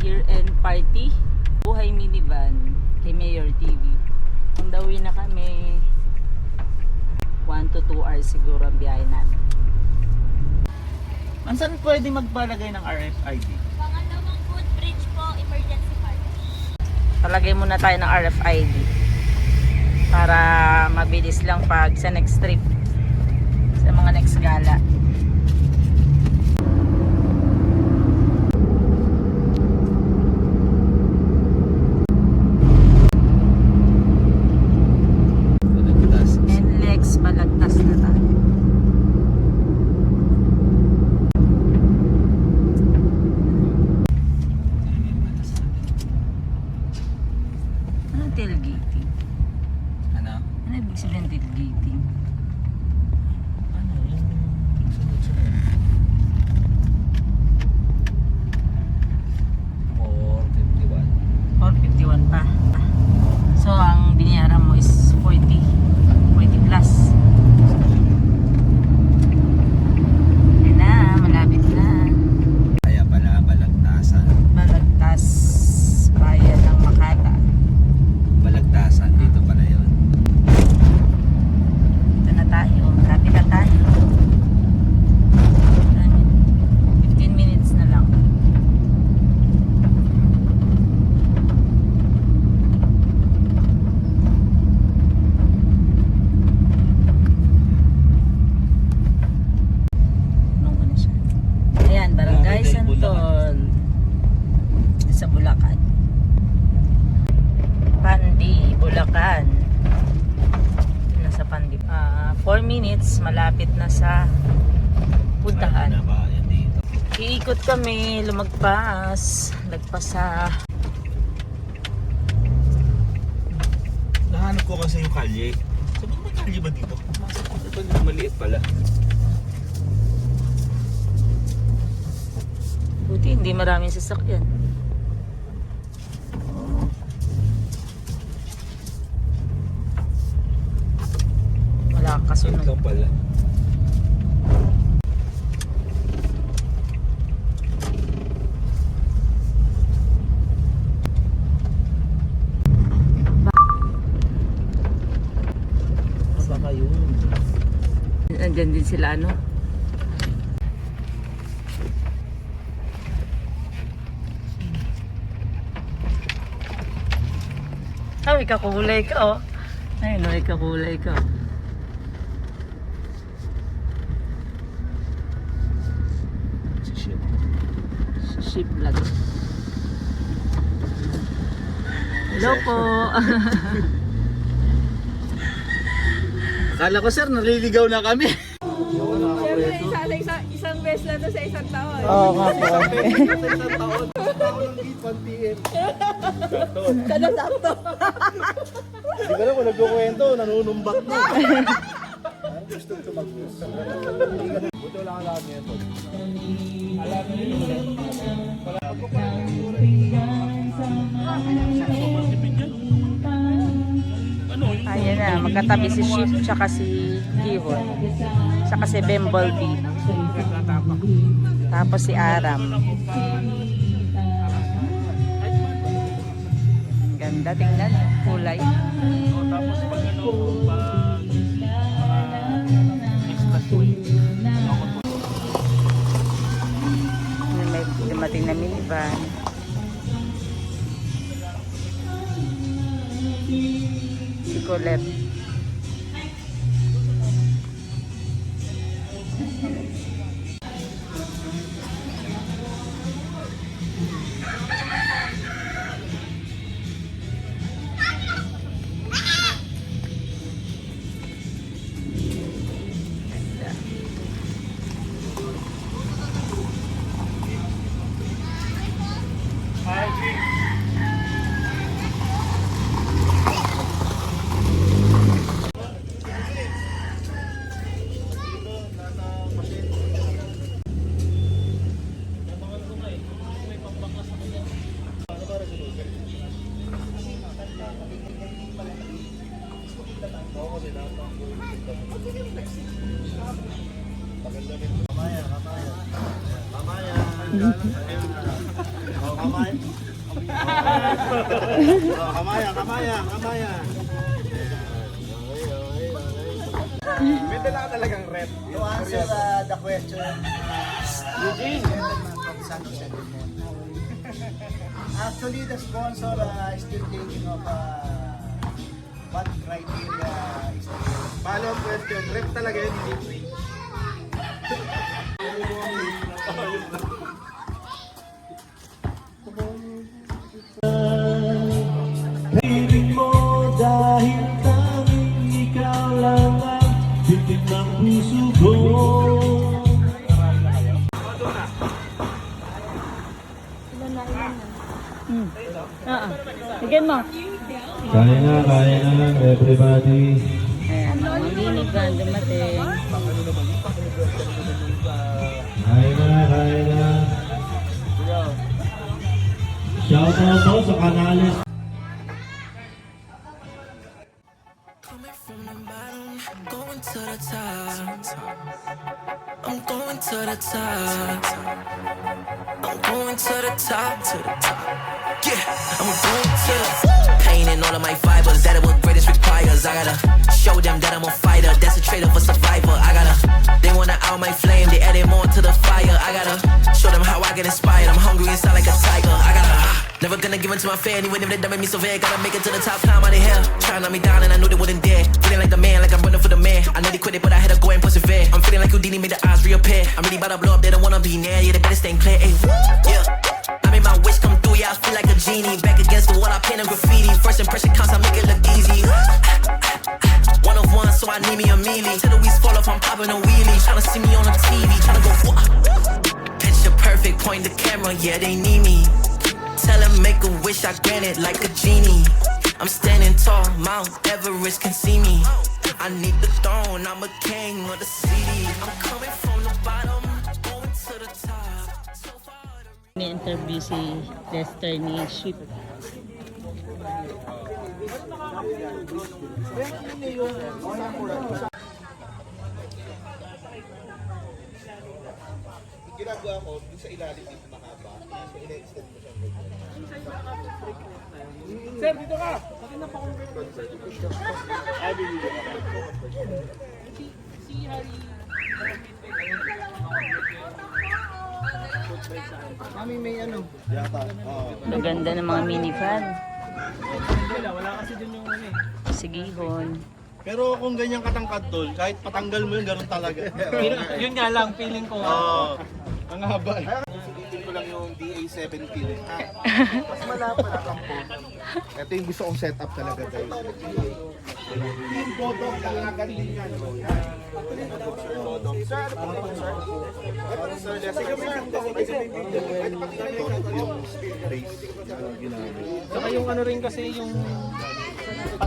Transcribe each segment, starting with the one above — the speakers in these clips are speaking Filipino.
year-end party. Buhay minivan kay Mayor TV. Ang dawi na kami 1 to 2 hours siguro ang biyahe namin. Saan pwede magpalagay ng RFID? Pangalawang footbridge po, emergency park. Palagay muna tayo ng RFID para mabilis lang pag sa next trip, sa mga next gala. NLEX Balagtas na tayo. Ano tailgating? Ano? Ano ibig sabihin tailgating? Ano? Yung sunod-sunod. 451. 451 pa. So ang binayaran mo is 40 plus. Ayun na, malapit na. Kaya pala Balagtasan. Balagtas, bayan ng Makata. Balagtasan, dito pala yun. Ito na tayo, malapit na tayo. 15 minutes na lang. Ayan, Barangay Santol sa Bulacan. Pandi, Bulacan. Nasa Pandi. 4 minutes, malapit na sa puntahan. Ano ba yan dito? Iikot kami, lumagpas, lagpas sa Nahanap ko kasi yung kalye. Sabi ko, may kalye ba dito? Maliit pala. buti, hindi maraming sasakyan. Wala kasunod. Ito pala. Baka yun. Andyan din sila ano. Ay, kakulay ka oh. Ay, no, kakulay ka. Si ship. Ship vlog. Hello po. Akala ko sir, naliligaw na kami. Siyempre, isang beses lang to sa isang taon. Oo nga po. Isang taon. Ako ng gate 1 PM. Kada sakto. Hindi ko alam kung nagkukwento, nanunumbat na. Gusto ko mag-gusto. Buti wala kang lahat nito. Alam mo yun. Wala ako pa. Ayan na, magkatabi si Ship tsaka si Kihon. Tsaka si Bumblebee. Tapos si Aram. Ang ganda, tingnan. Kulay. Tapos pag ano, pag expressway. May dumating na minivan. Si Colette. kamay. Kamaya. May dala ka talagang rep. To answer the question, gentleman from San Jose del Monte. Actually, the sponsor is still thinking of what criteria is the Follow-up question, rep talaga yun, hindi free. Ibig mo dahil tanging ikaw lang ang bitin ng puso ko. Bigyan mo. Kaya na, everybody. Ayan, mga minivan dumating. Kaya na. Shout out po sa Canales. Coming from the bottom, going to the top. I'm going to the top. I'm going to the top, to the top. Yeah, I'm going to the pain in all of my fibers. That is what greatest requires. I gotta show them that I'm a fighter. That's a traitor for survivor. They wanna out my flame. They added more to the fire. I gotta show them how I get inspired. I'm hungry inside like a tiger. I gotta never gonna give in to my fear. Even if they done make me so bad, gotta make it to the top. Climb out of here. Trying to knock me down and I knew they wouldn't dare. Feeling like the man, like I'm running for the man. I know they quit it, but I had to go and persevere. I'm feeling like Houdini made the odds reappear. I'm really about to blow up, they don't wanna be near. Yeah, they better stay clear. Ay, yeah. I made my wish come through, yeah, I feel like a genie. Back against the wall, I paint a graffiti. First impression counts, I make it look easy. One of one, so I need me a mealy. Till the weeds fall off, I'm popping a wheelie. Tryna see me on the TV, tryna go picture perfect, point the camera, yeah, they need me. Tell them make a wish, I grant it like a genie. I'm standing tall, Mount Everest can see me. I need the throne, I'm a king of the city. I'm coming from the bottom, going to the top. So far to May interview si Lester ni Ship. Ginagawa ko, dun sa ilalim dito mahaba. So, ina-extend ko siya. Sir, dito ka! Bakit na pa-convert? Ay, bibili ka. Si Harry. Mami, may ano? Yata. Maganda ng mga minivan. Wala kasi dun yung ano eh. Sigihon. Pero kung ganyan katangkad tol, kahit patanggal mo yun, ganun talaga. Yun nga lang, feeling ko. Ang haba eh. Sulitin ko lang yung DA-17. Mas malapad ang po. Ito yung gusto kong setup talaga guys. Yung bodog talaga din yan. Bodog. Sir, ano po sir? Sir, sige sir. Pwede pakita yung speed race. Saka yung ano rin kasi yung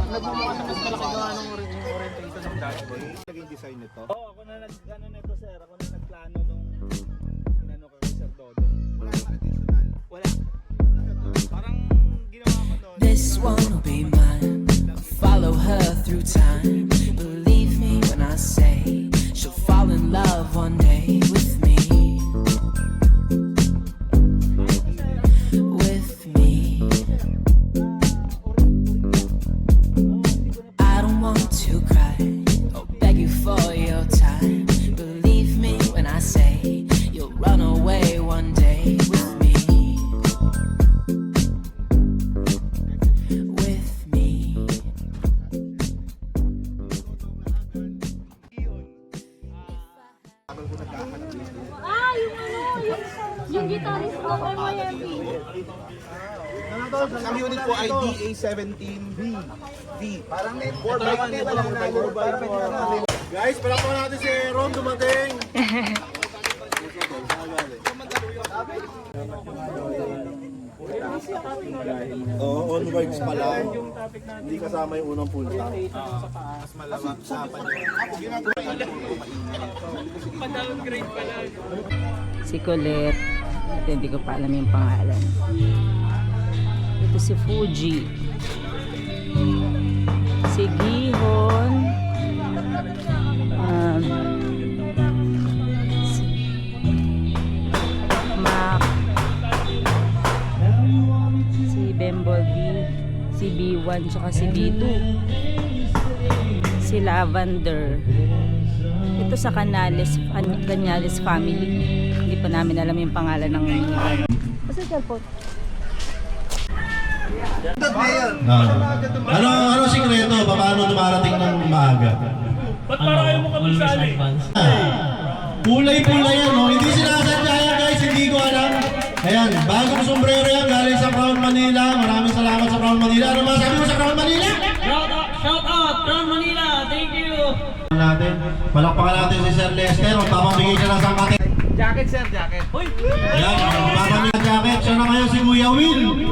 nagmumukha na mas malaki gawa ng orientation ng dashboard. Naging design nito. Oo, ako na nag-ano nito sir. Ako na nagplano nung inano ka kay Sir Dodo. Wala nang additional. Wala. Parang ginawa ko doon. This one will be mine. Follow her through time. Believe me when I say she'll fall in love one day with me. With me. I don't want to cry or beg you for your time. Believe me when I say you'll run away one day with me. With me. Yung guitarist ko kay Miami. Ang unit po ay DA-17B. V. Parang network. Guys, palakpakan natin si Ron dumating. Oo, onwards pa lang. Hindi kasama yung unang full tank. Mas malamang sapan yun. Ako ginagawa Pa-downgrade pala. Si Colette. Ito, hindi ko pa alam yung pangalan. Ito si Fuji. Si Gihon. Si Mac. B1 tsaka si B2. Si Lavender. Ito sa Canales family. Hindi pa namin alam yung pangalan ng Basta cellphone. Ano sikreto? Paano dumarating ng maaga? Ba't parang ayaw mo kami sali? Pulay-pulay yan, no? Hindi sinasadya yan, guys. Hindi ko alam. Ayan, bagong sombrero yan. Galing sa Crown Manila. Maraming salamat sa Crown Manila. Ano masabi mo sa Crown Manila? Shout out, Crown Manila. Thank you. Natin. Palakpakan natin si Sir Lester. Magpapamigay siya ng sangkatin. Jacket, sir, jacket. Hoy! Ayan, magpapamigay ng jacket. Siya na ngayon si Kuya Will.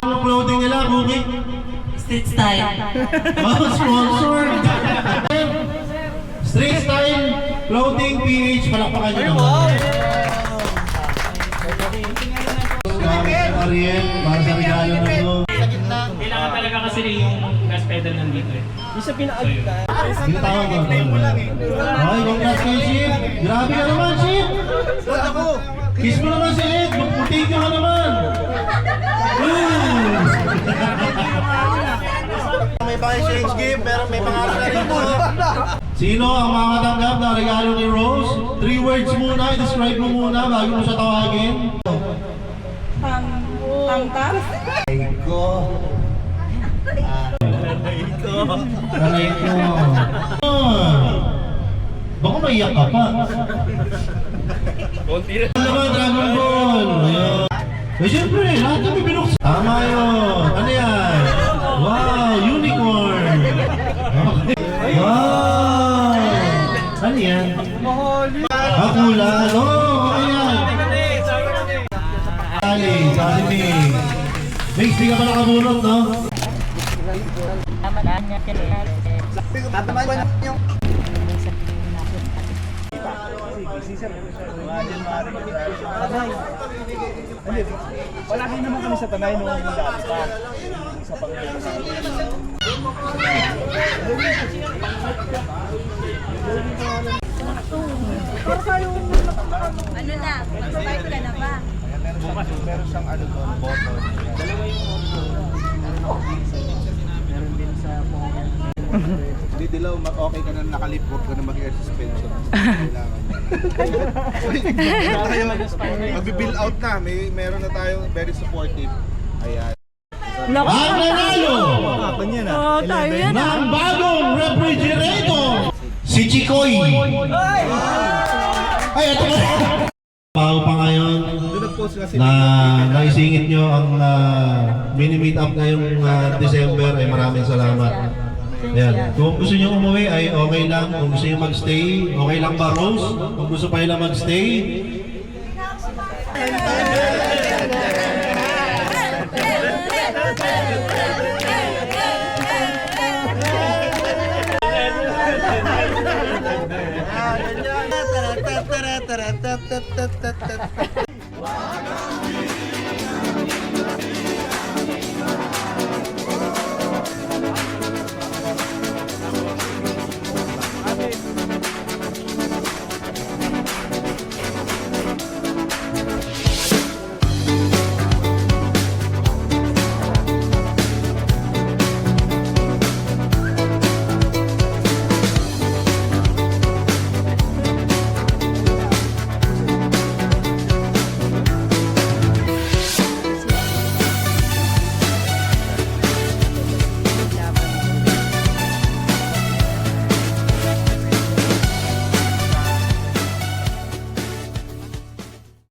Ang clothing nila, Cookie. Street style. Oh, sponsor. Street Style Clothing PH. Palakpakan nyo naman. Ariel, para sa regalo na ito. Kailangan talaga kasi yung gas pedal nandito eh. Yung sa pinaka-agta. Ginatawag ko. Okay, congrats kay Chip. Grabe ka naman, Chip. Kiss mo naman si Ed. Magputing ka naman. May pa-exchange gift, pero may pangalan na rin po. Sino ang makatanggap na regalo ni Rose? 3 words muna. I-describe mo muna bago mo siya tawagin. Tam-tam? Aray ko. Baka maiyak ka pa. Konti na. Ano naman, Dragon Ball? Ayan. Eh, siyempre, lahat kami binuksan. Tama yun. Ano yan? Wow, unicorn. Okay. Wow. Ano yan? Kulan. Oh, okay yan. Ali, sabi ni Mix, di ka pa nakabunot, no? Palagi naman kami sa Tanay nung dati pa. Isa pang Ano na? Mag-start ka na ba? meron siyang ano doon, bottle. Meron din sa Hindi dilaw, okay ka na nakalip, huwag ka na mag-air suspension. Kailangan. Mag-bill out na, meron na tayo very supportive. Ayan. Ang nanalo Tayo yan. ng bagong refrigerator, si Chikoy. Ay, ito ka. Bago pa ngayon na naisingit nyo ang mini-meet up ngayong December, ay maraming salamat. Ayan. Kung gusto nyo umuwi ay okay lang. Kung gusto nyo magstay, okay lang ba, Rose? Kung gusto pa nila magstay,